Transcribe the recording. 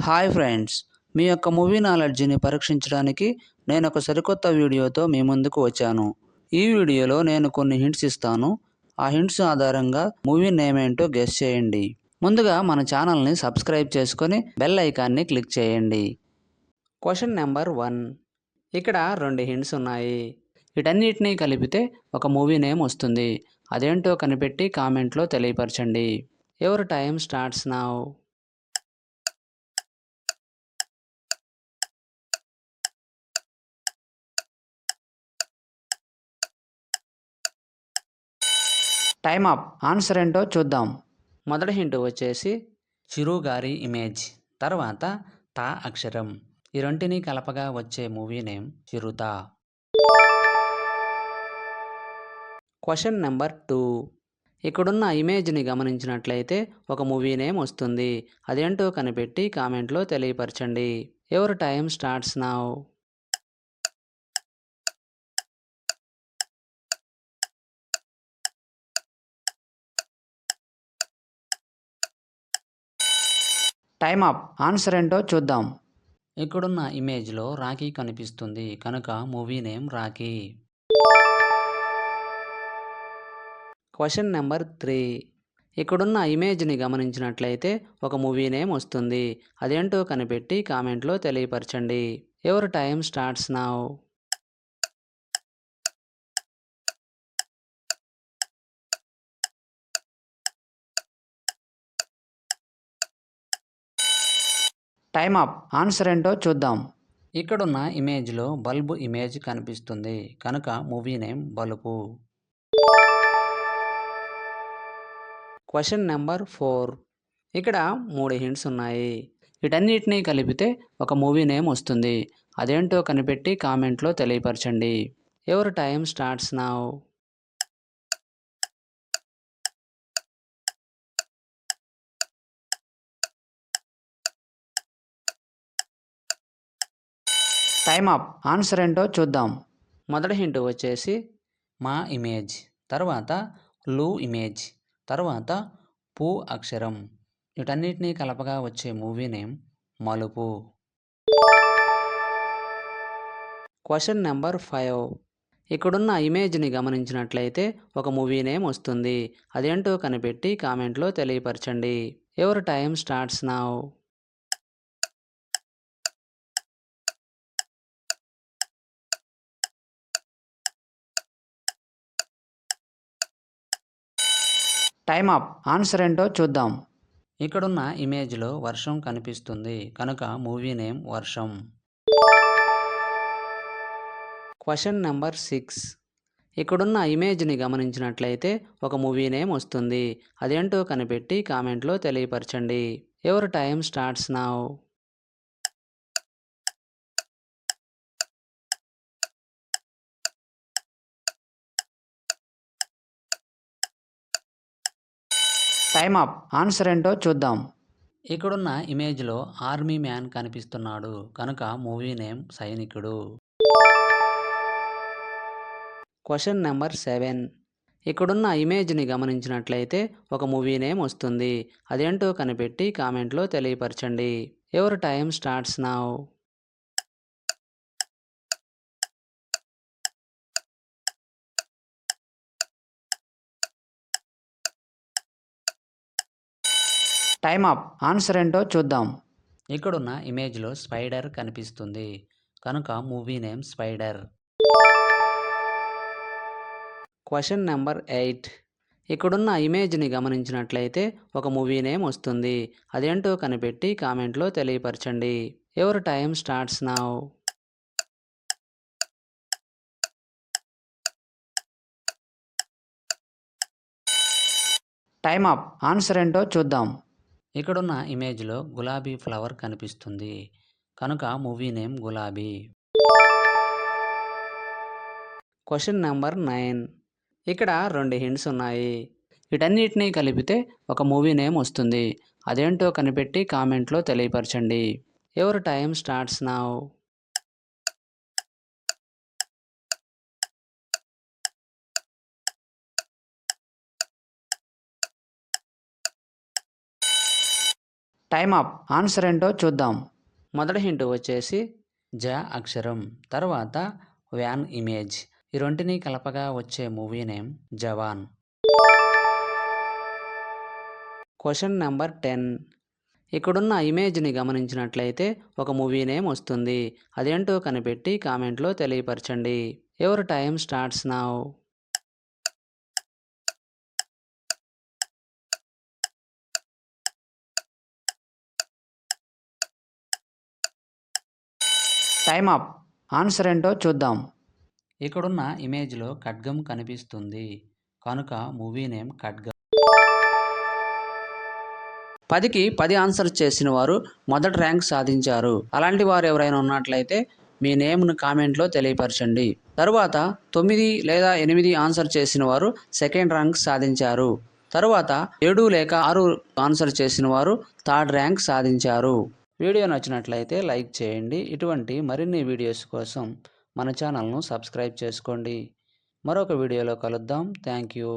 Hi friends, మీ యొక్క movie నాలెడ్జ్ని పరీక్షించడానికి నేను ఒక సరికొత్త వీడియోతో మీ ముందుకు వచ్చాను. ఈ వీడియోలో నేను కొన్ని హింట్స్ ఇస్తాను. ఆ హింట్స్ ఆధారంగా మూవీ నేమ్ ఏంటో గెస్ చేయండి. ముందుగా మన ఛానల్ని సబ్స్క్రైబ్ చేసుకొని బెల్ ఐకాన్ని క్లిక్ చేయండి. Question number 1. ఇక్కడ 2 హింట్స్ ఉన్నాయి. వీటన్నిటినీ కలిపితే ఒక మూవీ నేమ్ వస్తుంది. అదేంటో కనిపెట్టి కామెంట్లో తెలియపరచండి. Your time starts now. Time up. Answer ఏంటో చూద్దాం. మొదటి హింట్ వచ్చేసి చిరు గారి ఇమేజ్, తర్వాత తా అక్షరం. ఈ రెంటిని కలపగా వచ్చే movie name Chirutha. Question number 2. ఇక్కడున్న ఇమేజ్ని గమనించినట్లయితే ఒక మూవీ నేమ్ వస్తుంది. అదేంటో కనిపెట్టి కామెంట్లో తెలియపరచండి. Your time starts now. Time up. Answer ఏంటో చూద్దాం. ఇక్కడున్న ఇమేజ్లో రాఖీ కనిపిస్తుంది కనుక movie name Rakhi. Question number 3. ఇక్కడున్న ఇమేజ్ని గమనించినట్లయితే ఒక మూవీ నేమ్ వస్తుంది. అదేంటో కనిపెట్టి కామెంట్లో తెలియపరచండి. Your time starts now. Time up. Answer ఏంటో చూద్దాం. ఇక్కడున్న ఇమేజ్లో బల్బు ఇమేజ్ కనిపిస్తుంది కనుక movie name Balupu. Question number 4. ఇక్కడ 3 హింట్స్ ఉన్నాయి. వీటన్నిటినీ కలిపితే ఒక మూవీ నేమ్ వస్తుంది. అదేంటో కనిపెట్టి కామెంట్లో తెలియపరచండి. Your time starts now. Time up. Answer ఏంటో చూద్దాం. మొదటి హింట్ వచ్చేసి మా ఇమేజ్, తర్వాత లు ఇమేజ్, తర్వాత పు అక్షరం. వీటన్నిటినీ కలపగా వచ్చే మూవీ నేమ్ మలుపు. Question number 5. ఇక్కడున్న ఇమేజ్ని గమనించినట్లయితే ఒక మూవీ నేమ్ వస్తుంది. అదేంటో కనిపెట్టి కామెంట్లో తెలియపరచండి. Your time starts now. Time up. Answer ఏంటో చూద్దాం. ఇక్కడున్న ఇమేజ్లో వర్షం కనిపిస్తుంది కనుక movie name Varsham. Question number 6. ఇక్కడున్న ఇమేజ్ని గమనించినట్లయితే ఒక మూవీ నేమ్ వస్తుంది. అదేంటో కనిపెట్టి కామెంట్లో తెలియపరచండి. Your time starts now. Time up. Answer ఏంటో చూద్దాం. ఇక్కడున్న ఇమేజ్లో ఆర్మీ మ్యాన్ కనిపిస్తున్నాడు కనుక movie name Sainikudu. Question number 7. ఇక్కడున్న ఇమేజ్ని గమనించినట్లయితే ఒక మూవీ నేమ్ వస్తుంది. అదేంటో కనిపెట్టి కామెంట్లో తెలియపరచండి. Your time starts now. Time up. Answer ఏంటో చూద్దాం. ఇక్కడున్న ఇమేజ్లో స్పైడర్ కనిపిస్తుంది కనుక movie name spider. Question number 8. ఇక్కడున్న ఇమేజ్ని గమనించినట్లయితే ఒక మూవీ నేమ్ వస్తుంది. అదేంటో కనిపెట్టి కామెంట్లో తెలియపరచండి. Your time starts now. Time up. Answer ఏంటో చూద్దాం. ఇక్కడున్న ఇమేజ్లో గులాబీ ఫ్లవర్ కనిపిస్తుంది కనుక movie name Gulabi. Question number 9. ఇక్కడ 2 హింట్స్ ఉన్నాయి. వీటన్నిటినీ కలిపితే ఒక మూవీ నేమ్ వస్తుంది. అదేంటో కనిపెట్టి కామెంట్లో తెలియపరచండి. Your time starts now. Time up. Answer ఏంటో చూద్దాం. మొదటి హింట్ వచ్చేసి జ అక్షరం, తర్వాత వ్యాన్ ఇమేజ్. ఈ రెంటిని కలపగా వచ్చే movie name Jawaan. Question number 10. ఇక్కడున్న ఇమేజ్ని గమనించినట్లయితే ఒక మూవీ నేమ్ వస్తుంది. అదేంటో కనిపెట్టి కామెంట్లో తెలియపరచండి. Your time starts now. Time up. Answer ఏంటో చూద్దాం. ఇక్కడున్న ఇమేజ్లో ఖడ్గం కనిపిస్తుంది కనుక మూవీ నేమ్ ఖడ్గం. 10కి 10 ఆన్సర్ చేసిన వారు మొదటి ర్యాంక్ సాధించారు. అలాంటి వారు ఎవరైనా ఉన్నట్లయితే మీ నేమ్ను కామెంట్లో తెలియపరచండి. తరువాత 9 లేదా 8 ఆన్సర్ చేసిన వారు సెకండ్ ర్యాంక్ సాధించారు. తరువాత 7 లేక 6 ఆన్సర్ చేసిన వారు థర్డ్ ర్యాంక్ సాధించారు. వీడియో నచ్చినట్లయితే లైక్ చేయండి. ఇటువంటి మరిన్ని వీడియోస్ కోసం మన ఛానల్ను సబ్స్క్రైబ్ చేసుకోండి. మరొక వీడియోలో కలుద్దాం. Thank you.